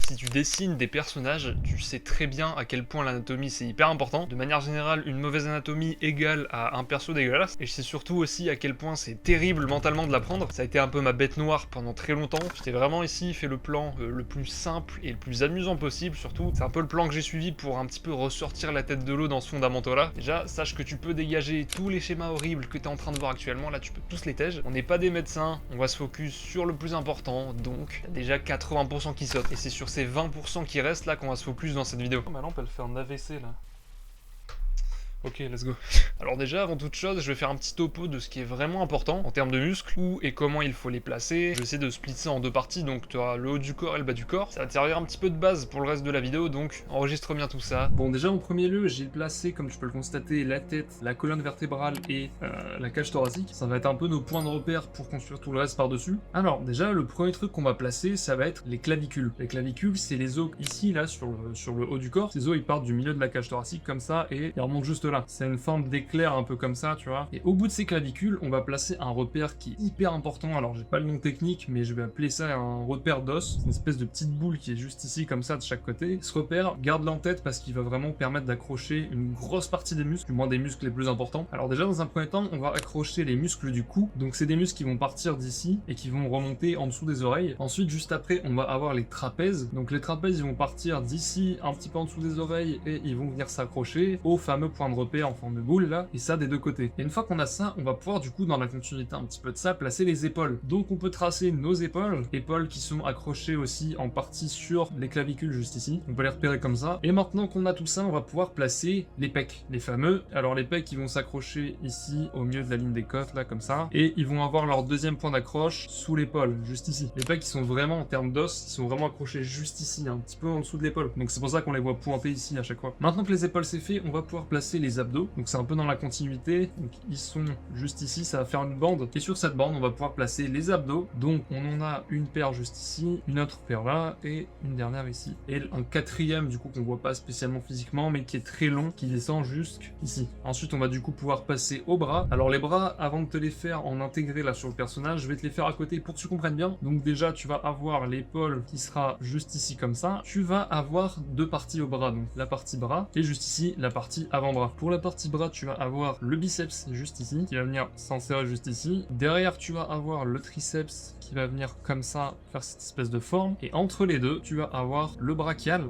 Si tu dessines des personnages, tu sais très bien à quel point l'anatomie c'est hyper important. De manière générale, une mauvaise anatomie égale à un perso dégueulasse. Et je sais surtout aussi à quel point c'est terrible mentalement de l'apprendre. Ça a été un peu ma bête noire pendant très longtemps. J'étais vraiment ici fait le plan le plus simple et le plus amusant possible surtout. C'est un peu le plan que j'ai suivi pour un petit peu ressortir la tête de l'eau dans ce fondamental là. Déjà, sache que tu peux dégager tous les schémas horribles que tu es en train de voir actuellement. Là, tu peux tous les tèges. On n'est pas des médecins, on va se focus sur le plus important. Donc, il y a déjà 80% qui sautent. Et c'est sur ces 20% qui restent là qu'on va se focus dans cette vidéo. Oh, ma lampe elle fait un AVC là. Ok, let's go. Alors déjà, avant toute chose, je vais faire un petit topo de ce qui est vraiment important en termes de muscles, où et comment il faut les placer. Je vais essayer de splitter ça en deux parties, donc tu auras le haut du corps et le bas du corps. Ça va te servir un petit peu de base pour le reste de la vidéo, donc enregistre bien tout ça. Bon, déjà en premier lieu, j'ai placé, comme tu peux le constater, la tête, la colonne vertébrale et la cage thoracique. Ça va être un peu nos points de repère pour construire tout le reste par-dessus. Alors déjà, le premier truc qu'on va placer, ça va être les clavicules. Les clavicules, c'est les os ici, là, sur le haut du corps. Ces os, ils partent du milieu de la cage thoracique comme ça, et ils remontent juste là. C'est une forme d'éclair un peu comme ça, tu vois. Et au bout de ces clavicules, on va placer un repère qui est hyper important. Alors, j'ai pas le nom technique, mais je vais appeler ça un repère d'os. C'est une espèce de petite boule qui est juste ici, comme ça, de chaque côté. Ce repère, garde-le en tête parce qu'il va vraiment permettre d'accrocher une grosse partie des muscles, du moins des muscles les plus importants. Alors déjà, dans un premier temps, on va accrocher les muscles du cou. Donc, c'est des muscles qui vont partir d'ici et qui vont remonter en dessous des oreilles. Ensuite, juste après, on va avoir les trapèzes. Donc, les trapèzes, ils vont partir d'ici, un petit peu en dessous des oreilles, et ils vont venir s'accrocher au fameux point de repère en forme de boule là, et ça des deux côtés. Et une fois qu'on a ça, on va pouvoir du coup dans la continuité un petit peu de ça, placer les épaules. Donc on peut tracer nos épaules qui sont accrochées aussi en partie sur les clavicules juste ici. On peut les repérer comme ça. Et maintenant qu'on a tout ça, on va pouvoir placer les pecs, les fameux. Alors les pecs, ils vont s'accrocher ici au milieu de la ligne des côtes là comme ça, et ils vont avoir leur deuxième point d'accroche sous l'épaule, juste ici. Les pecs, ils sont vraiment en termes d'os, ils sont vraiment accrochés juste ici, un petit peu en dessous de l'épaule. Donc c'est pour ça qu'on les voit pointer ici à chaque fois. Maintenant que les épaules c'est fait, on va pouvoir placer les abdos. Donc c'est un peu dans la continuité, donc ils sont juste ici, ça va faire une bande, et sur cette bande on va pouvoir placer les abdos. Donc on en a une paire juste ici, une autre paire là, et une dernière ici, et un quatrième du coup qu'on voit pas spécialement physiquement, mais qui est très long, qui descend jusqu'ici. Ensuite on va du coup pouvoir passer aux bras. Alors les bras, avant de te les faire en intégré là sur le personnage, je vais te les faire à côté pour que tu comprennes bien. Donc déjà tu vas avoir l'épaule qui sera juste ici comme ça, tu vas avoir deux parties au bras, donc la partie bras, et juste ici la partie avant-bras. Pour la partie bras, tu vas avoir le biceps juste ici, qui va venir s'insérer juste ici. Derrière, tu vas avoir le triceps qui va venir comme ça, faire cette espèce de forme. Et entre les deux, tu vas avoir le brachial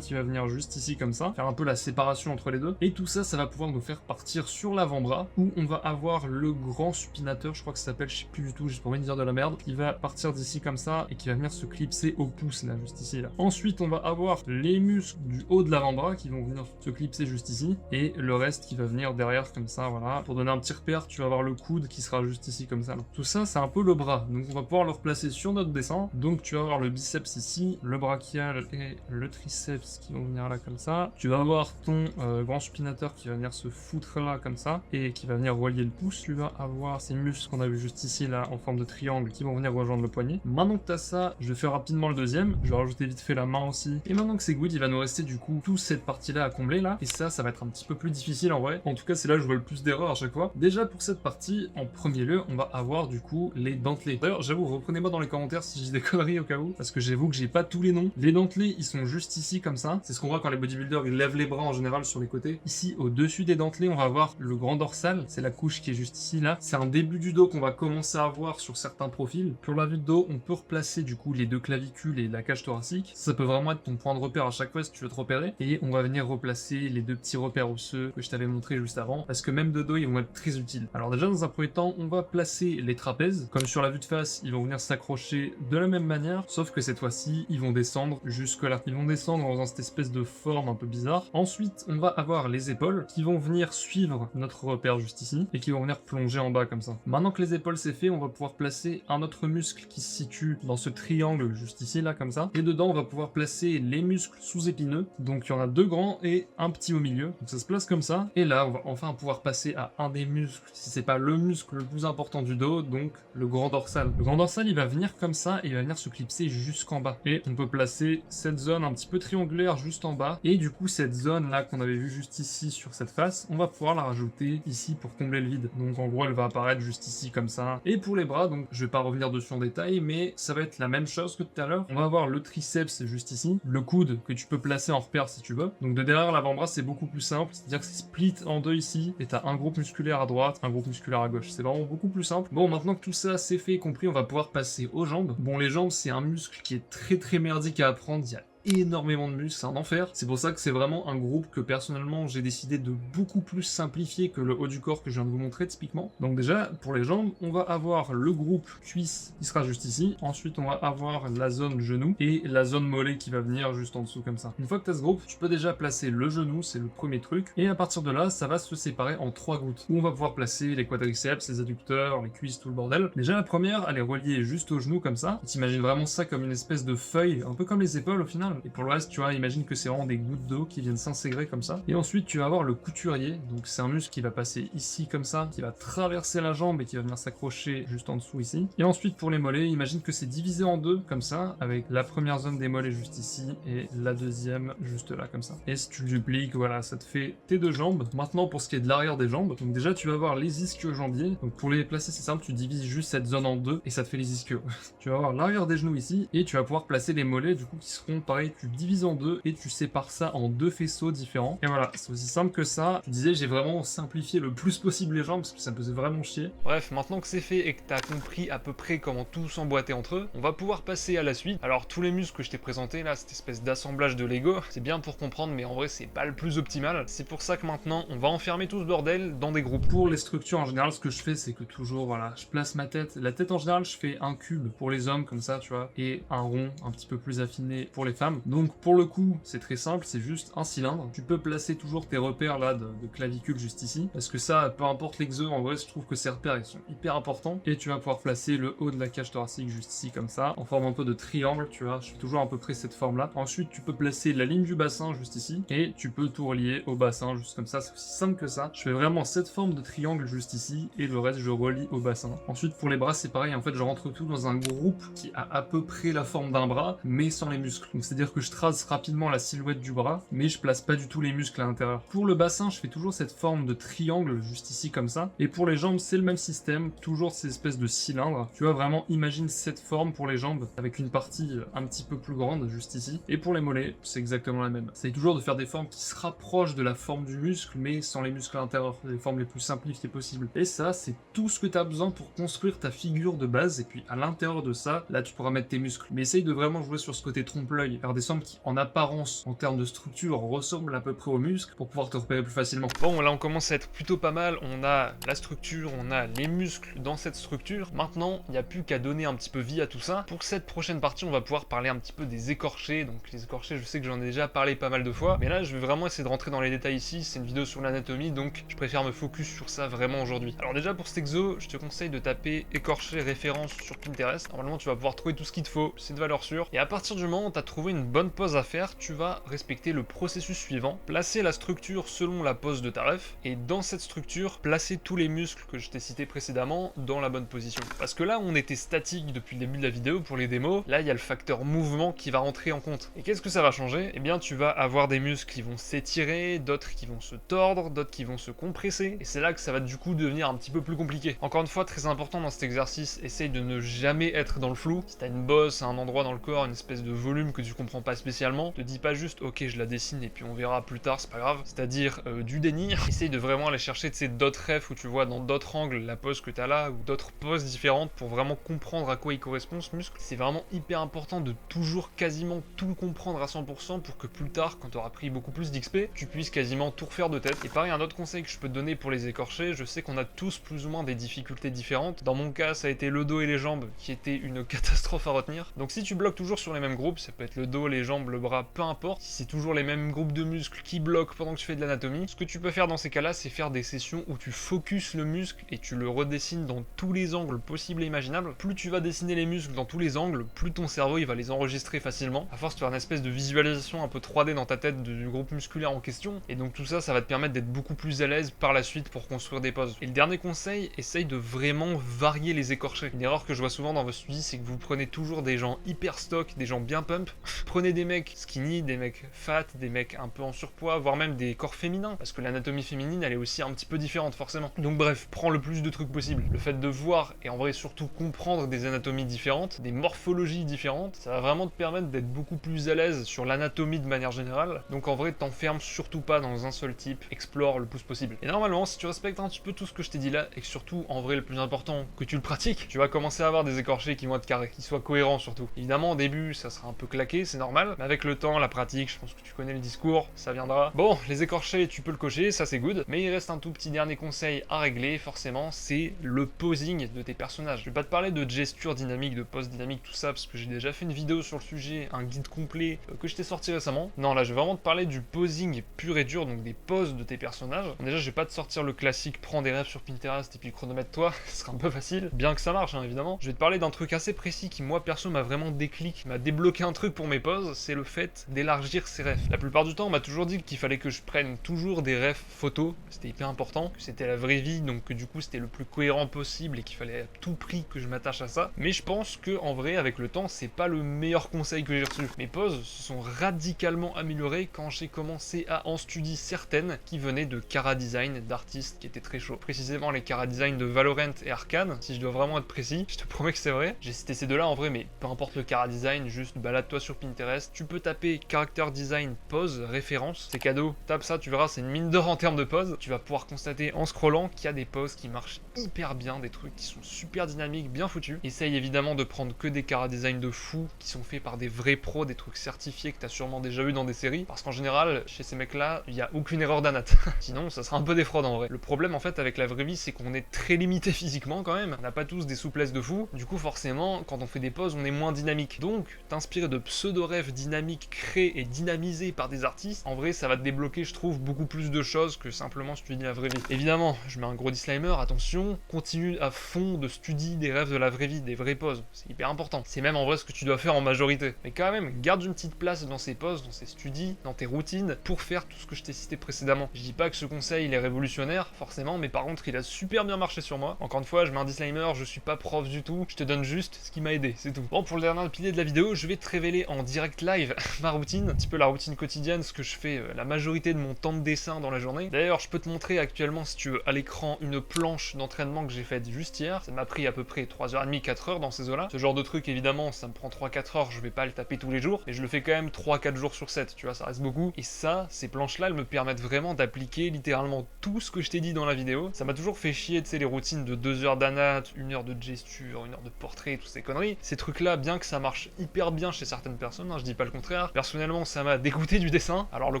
qui va venir juste ici comme ça, faire un peu la séparation entre les deux. Et tout ça, ça va pouvoir nous faire partir sur l'avant-bras, où on va avoir le grand supinateur, je crois que ça s'appelle, je sais plus du tout, juste pour me dire de la merde, qui va partir d'ici comme ça, et qui va venir se clipser au pouce, là, juste ici, là. Ensuite, on va avoir les muscles du haut de l'avant-bras qui vont venir se clipser juste ici, et le reste qui va venir derrière comme ça, voilà. Pour donner un petit repère, tu vas avoir le coude qui sera juste ici comme ça. Tout ça, c'est un peu le bras. Donc on va pouvoir le replacer sur notre dessin. Donc tu vas avoir le biceps ici, le brachial et le triceps qui vont venir là comme ça. Tu vas avoir ton grand supinateur qui va venir se foutre là comme ça et qui va venir relier le pouce. Tu vas avoir ces muscles qu'on a vu juste ici là en forme de triangle qui vont venir rejoindre le poignet. Maintenant que tu as ça, je vais faire rapidement le deuxième. Je vais rajouter vite fait la main aussi. Et maintenant que c'est good, il va nous rester du coup toute cette partie là à combler là. Et ça va être un petit peu plus difficile en vrai. En tout cas, c'est là où je vois le plus d'erreurs à chaque fois. Déjà pour cette partie, en premier lieu, on va avoir du coup les dentelés. D'ailleurs, j'avoue, reprenez-moi dans les commentaires si je dis des conneries au cas où, parce que j'avoue que j'ai pas tous les noms. Les dentelés, ils sont juste ici comme ça. C'est ce qu'on voit quand les bodybuilders ils lèvent les bras en général sur les côtés. Ici, au-dessus des dentelés, on va avoir le grand dorsal. C'est la couche qui est juste ici là. C'est un début du dos qu'on va commencer à voir sur certains profils. Pour la vue de dos, on peut replacer du coup les deux clavicules et la cage thoracique. Ça peut vraiment être ton point de repère à chaque fois si tu veux te repérer. Et on va venir replacer les deux petits repères osseux que je t'avais montré juste avant, parce que même de dos, ils vont être très utiles. Alors déjà, dans un premier temps, on va placer les trapèzes. Comme sur la vue de face, ils vont venir s'accrocher de la même manière, sauf que cette fois-ci, ils vont descendre jusque là. Ils vont descendre en faisant cette espèce de forme un peu bizarre. Ensuite, on va avoir les épaules qui vont venir suivre notre repère juste ici et qui vont venir plonger en bas comme ça. Maintenant que les épaules c'est fait, on va pouvoir placer un autre muscle qui se situe dans ce triangle juste ici là comme ça. Et dedans, on va pouvoir placer les muscles sous-épineux. Donc il y en a deux grands et un petit au milieu. Donc ça se place comme comme ça. Et là, on va enfin pouvoir passer à un des muscles, si c'est pas le muscle le plus important du dos, donc le grand dorsal. Le grand dorsal, il va venir comme ça et il va venir se clipser jusqu'en bas. Et on peut placer cette zone un petit peu triangulaire juste en bas. Et du coup, cette zone là qu'on avait vu juste ici sur cette face, on va pouvoir la rajouter ici pour combler le vide. Donc en gros, elle va apparaître juste ici comme ça. Et pour les bras, donc je vais pas revenir dessus en détail, mais ça va être la même chose que tout à l'heure. On va avoir le triceps juste ici, le coude que tu peux placer en repère si tu veux. Donc de derrière l'avant-bras, c'est beaucoup plus simple, c'est-à-dire que c'est split en deux ici, et t'as un groupe musculaire à droite, un groupe musculaire à gauche. C'est vraiment beaucoup plus simple. Bon, maintenant que tout ça c'est fait et compris, on va pouvoir passer aux jambes. Bon, les jambes, c'est un muscle qui est très merdique à apprendre. Il y a énormément de muscles, c'est un enfer. C'est pour ça que c'est vraiment un groupe que personnellement j'ai décidé de beaucoup plus simplifier que le haut du corps que je viens de vous montrer typiquement. Donc déjà, pour les jambes, on va avoir le groupe cuisse qui sera juste ici. Ensuite, on va avoir la zone genou et la zone mollet qui va venir juste en dessous comme ça. Une fois que tu as ce groupe, tu peux déjà placer le genou, c'est le premier truc. Et à partir de là, ça va se séparer en 3 gouttes où on va pouvoir placer les quadriceps, les adducteurs, les cuisses, tout le bordel. Déjà, la première, elle est reliée juste au genou comme ça. T'imagines vraiment ça comme une espèce de feuille, un peu comme les épaules au final. Et pour le reste, tu vois, imagine que c'est vraiment des gouttes d'eau qui viennent s'intégrer comme ça. Et ensuite, tu vas avoir le couturier. Donc, c'est un muscle qui va passer ici comme ça, qui va traverser la jambe et qui va venir s'accrocher juste en dessous ici. Et ensuite, pour les mollets, imagine que c'est divisé en deux comme ça, avec la première zone des mollets juste ici et la deuxième juste là comme ça. Et si tu le dupliques, voilà, ça te fait tes deux jambes. Maintenant, pour ce qui est de l'arrière des jambes, donc déjà, tu vas avoir les ischio-jambiers. Donc, pour les placer, c'est simple, tu divises juste cette zone en deux et ça te fait les ischios. Tu vas avoir l'arrière des genoux ici et tu vas pouvoir placer les mollets, du coup, qui seront pareil, tu divises en deux et tu sépares ça en deux faisceaux différents. Et voilà, c'est aussi simple que ça. Tu disais, j'ai vraiment simplifié le plus possible les jambes parce que ça me faisait vraiment chier. Bref, maintenant que c'est fait et que t'as compris à peu près comment tout s'emboîter entre eux, on va pouvoir passer à la suite. Alors tous les muscles que je t'ai présentés là, cette espèce d'assemblage de Lego, c'est bien pour comprendre, mais en vrai c'est pas le plus optimal. C'est pour ça que maintenant on va enfermer tout ce bordel dans des groupes. Pour les structures en général, ce que je fais, c'est que toujours, voilà, je place ma tête. La tête en général, je fais un cube pour les hommes comme ça, tu vois, et un rond un petit peu plus affiné pour les femmes. Donc pour le coup, c'est très simple, c'est juste un cylindre. Tu peux placer toujours tes repères là de clavicule juste ici, parce que ça, peu importe l'exo, en vrai, je trouve que ces repères ils sont hyper importants. Et tu vas pouvoir placer le haut de la cage thoracique juste ici comme ça, en forme un peu de triangle, tu vois. Je fais toujours à peu près cette forme là. Ensuite, tu peux placer la ligne du bassin juste ici, et tu peux tout relier au bassin juste comme ça. C'est aussi simple que ça. Je fais vraiment cette forme de triangle juste ici, et le reste je relie au bassin. Ensuite, pour les bras, c'est pareil. En fait, je rentre tout dans un groupe qui a à peu près la forme d'un bras, mais sans les muscles. Donc c'est-à-dire que je trace rapidement la silhouette du bras, mais je place pas du tout les muscles à l'intérieur. Pour le bassin, je fais toujours cette forme de triangle juste ici comme ça. Et pour les jambes, c'est le même système, toujours ces espèces de cylindres. Tu vois, vraiment, imagine cette forme pour les jambes, avec une partie un petit peu plus grande juste ici. Et pour les mollets, c'est exactement la même. C'est toujours de faire des formes qui se rapprochent de la forme du muscle, mais sans les muscles à l'intérieur. Les formes les plus simplifiées possibles. Et ça, c'est tout ce que tu as besoin pour construire ta figure de base. Et puis à l'intérieur de ça, là, tu pourras mettre tes muscles. Mais essaye de vraiment jouer sur ce côté trompe-l'œil, faire des formes qui, en apparence, en termes de structure, ressemblent à peu près aux muscles pour pouvoir te repérer plus facilement. Bon, là on commence à être plutôt pas mal, on a la structure, on a les muscles dans cette structure. Maintenant, il n'y a plus qu'à donner un petit peu vie à tout ça. Pour cette prochaine partie, on va pouvoir parler un petit peu des écorchés. Donc les écorchés, je sais que j'en ai déjà parlé pas mal de fois, mais là je vais vraiment essayer de rentrer dans les détails ici. C'est une vidéo sur l'anatomie, donc je préfère me focus sur ça vraiment aujourd'hui. Alors déjà pour cet exo, je te conseille de taper écorché référence sur Pinterest. Normalement tu vas pouvoir trouver tout ce qu'il te faut, c'est de valeur sûre. Et à partir du moment où tu as trouvé une bonne pose à faire, tu vas respecter le processus suivant. Placer la structure selon la pose de ta ref, et dans cette structure, placer tous les muscles que je t'ai cités précédemment dans la bonne position. Parce que là, on était statique depuis le début de la vidéo pour les démos, là il y a le facteur mouvement qui va rentrer en compte. Et qu'est-ce que ça va changer? Eh bien tu vas avoir des muscles qui vont s'étirer, d'autres qui vont se tordre, d'autres qui vont se compresser, et c'est là que ça va du coup devenir un petit peu plus compliqué. Encore une fois, très important dans cet exercice, essaye de ne jamais être dans le flou. Si t'as une bosse à un endroit dans le corps, une espèce de volume que tu comprends pas spécialement, te dis pas juste ok je la dessine et puis on verra plus tard, c'est pas grave. C'est-à-dire du déni, essaye de vraiment aller chercher d'autres refs où tu vois dans d'autres angles la pose que t'as là, ou d'autres poses différentes pour vraiment comprendre à quoi il correspond ce muscle. C'est vraiment hyper important de toujours quasiment tout comprendre à 100% pour que plus tard, quand tu auras pris beaucoup plus d'XP, tu puisses quasiment tout refaire de tête. Et pareil, un autre conseil que je peux te donner pour les écorchés, je sais qu'on a tous plus ou moins des difficultés différentes. Dans mon cas, ça a été le dos et les jambes qui étaient une catastrophe à retenir. Donc si tu bloques toujours sur les mêmes groupes, ça peut être le dos, les jambes, le bras, peu importe, si c'est toujours les mêmes groupes de muscles qui bloquent pendant que tu fais de l'anatomie, ce que tu peux faire dans ces cas-là, c'est faire des sessions où tu focuses le muscle et tu le redessines dans tous les angles possibles et imaginables. Plus tu vas dessiner les muscles dans tous les angles, plus ton cerveau il va les enregistrer facilement. À force, tu as une espèce de visualisation un peu 3D dans ta tête du groupe musculaire en question, et donc tout ça, ça va te permettre d'être beaucoup plus à l'aise par la suite pour construire des poses. Et le dernier conseil, essaye de vraiment varier les écorchés. Une erreur que je vois souvent dans vos suivis, c'est que vous prenez toujours des gens hyper stock, des gens bien pump. Prenez des mecs skinny, des mecs fat, des mecs un peu en surpoids, voire même des corps féminins, parce que l'anatomie féminine, elle est aussi un petit peu différente forcément. Donc bref, prends le plus de trucs possible. Le fait de voir, et en vrai surtout comprendre des anatomies différentes, des morphologies différentes, ça va vraiment te permettre d'être beaucoup plus à l'aise sur l'anatomie de manière générale. Donc en vrai, t'enferme surtout pas dans un seul type, explore le plus possible. Et normalement, si tu respectes un petit peu tout ce que je t'ai dit là, et que surtout, en vrai, le plus important, que tu le pratiques, tu vas commencer à avoir des écorchés qui vont être carrés, qui soient cohérents surtout. Évidemment, au début, ça sera un peu claqué, c'est normal, mais avec le temps, la pratique, je pense que tu connais le discours, ça viendra. Bon, les écorchés, tu peux le cocher, ça c'est good, mais il reste un tout petit dernier conseil à régler, forcément, c'est le posing de tes personnages. Je vais pas te parler de gesture dynamique, de pose dynamique, tout ça, parce que j'ai déjà fait une vidéo sur le sujet, un guide complet que je t'ai sorti récemment. Non, là, je vais vraiment te parler du posing pur et dur, donc des poses de tes personnages. Bon, déjà, je vais pas te sortir le classique, prends des rêves sur Pinterest et puis chronomètre-toi, ce sera un peu facile, bien que ça marche, hein, évidemment. Je vais te parler d'un truc assez précis qui, moi, perso, m'a vraiment déclic, m'a débloqué un truc pour mes poses, c'est le fait d'élargir ses refs. La plupart du temps, on m'a toujours dit qu'il fallait que je prenne toujours des refs photos, c'était hyper important, que c'était la vraie vie, donc que du coup, c'était le plus cohérent possible et qu'il fallait à tout prix que je m'attache à ça. Mais je pense que, en vrai, avec le temps, c'est pas le meilleur conseil que j'ai reçu. Mes poses se sont radicalement améliorées quand j'ai commencé à en studier certaines qui venaient de Cara Design, d'artistes qui étaient très chauds. Précisément les Cara Design de Valorant et Arcane, si je dois vraiment être précis, je te promets que c'est vrai. J'ai cité ces deux-là en vrai, mais peu importe le Cara Design, juste balade-toi sur Pinterest. Tu peux taper Character Design pose référence, c'est cadeau. Tape ça, tu verras, c'est une mine d'or en termes de pose. Tu vas pouvoir constater en scrollant qu'il y a des poses qui marchent hyper bien, des trucs qui sont super dynamiques, bien foutus. Essaye évidemment de prendre que des Cara Design de fou, qui sont faits par des vrais pros, des trucs certifiés que t'as sûrement déjà vu dans des séries, parce qu'en général, chez ces mecs-là, il n'y a aucune erreur d'anat. Sinon, ça sera un peu des fraudes en vrai. Le problème en fait avec la vraie vie, c'est qu'on est très limité physiquement quand même. On n'a pas tous des souplesses de fou. Du coup, forcément, quand on fait des poses, on est moins dynamique. Donc, t'inspirer de pseudo-rêves dynamiques créés et dynamisés par des artistes, en vrai, ça va te débloquer, je trouve, beaucoup plus de choses que simplement studier la vraie vie. Évidemment, je mets un gros disclaimer, attention, continue à fond de studier des rêves de la vraie vie, des vraies poses. C'est hyper important. C'est même en vrai ce que tu dois faire en majorité. Mais quand même, garde une petite place dans ces poses, dans ces studies, dans tes routines, pour faire tout ce que je t'ai cité précédemment. Je dis pas que ce conseil il est révolutionnaire, forcément, mais par contre il a super bien marché sur moi. Encore une fois, je mets un disclaimer, je suis pas prof du tout, je te donne juste ce qui m'a aidé, c'est tout. Bon, pour le dernier pilier de la vidéo, je vais te révéler en direct live ma routine, un petit peu la routine quotidienne, ce que je fais la majorité de mon temps de dessin dans la journée. D'ailleurs, je peux te montrer actuellement, si tu veux, à l'écran, une planche d'entraînement que j'ai faite juste hier. Ça m'a pris à peu près 3h30, 4h dans ces eaux-là. Ce genre de truc, évidemment, ça me prend 3-4 heures, je vais pas le taper tous les jours, mais je le fais quand même 3-4 jours sur 7, tu vois, ça reste beaucoup. Et ça, ces planches-là, elles me permettent vraiment d'appliquer littéralement tout ce que je t'ai dit dans la vidéo. Ça m'a toujours fait chier, tu sais, les routines de 2 heures d'anat, 1 heure de gesture, 1 heure de portrait, toutes ces conneries. Ces trucs-là, bien que ça marche hyper bien chez certaines personnes, hein, je dis pas le contraire, personnellement, ça m'a dégoûté du dessin. Alors le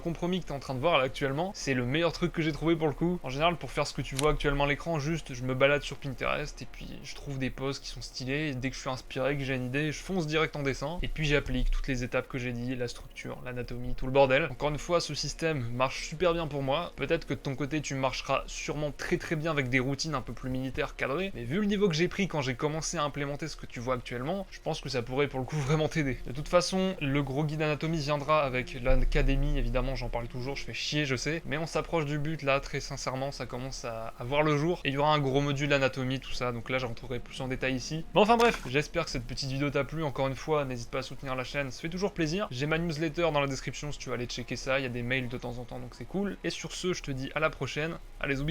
compromis que t'es en train de voir là actuellement, c'est le meilleur truc que j'ai trouvé pour le coup. En général, pour faire ce que tu vois actuellement à l'écran, juste, je me balade sur Pinterest et puis je trouve des poses qui sont stylées. Et dès que je suis inspiré, que j'ai une idée, je fonce direct en dessin et puis j'applique toutes les étapes que j'ai dit, la structure, l'anatomie, tout le bordel. Encore une fois, ce système marche super bien pour moi. Peut-être que de ton côté, tu marcheras sûrement très bien avec des routines un peu plus militaires cadrées, mais vu le niveau que j'ai pris quand j'ai commencé à implémenter ce que tu vois actuellement, je pense que ça pourrait pour le coup vraiment t'aider. De toute façon, le gros guide anatomie viendra avec l'académie, évidemment, j'en parle toujours, je fais chier, je sais, mais on s'approche du but là, très sincèrement, ça commence à voir le jour, et il y aura un gros module anatomie, tout ça, donc là je rentrerai plus en détail ici. Mais enfin bref, j'espère que cette petite vidéo t'a plu, encore une fois, n'hésite pas à soutenir la chaîne, ça fait toujours plaisir. J'ai ma newsletter dans la description si tu veux aller checker ça, il y a des mails de temps en temps, donc c'est cool. Et sur ce, je te dis à la prochaine, allez Zoubi.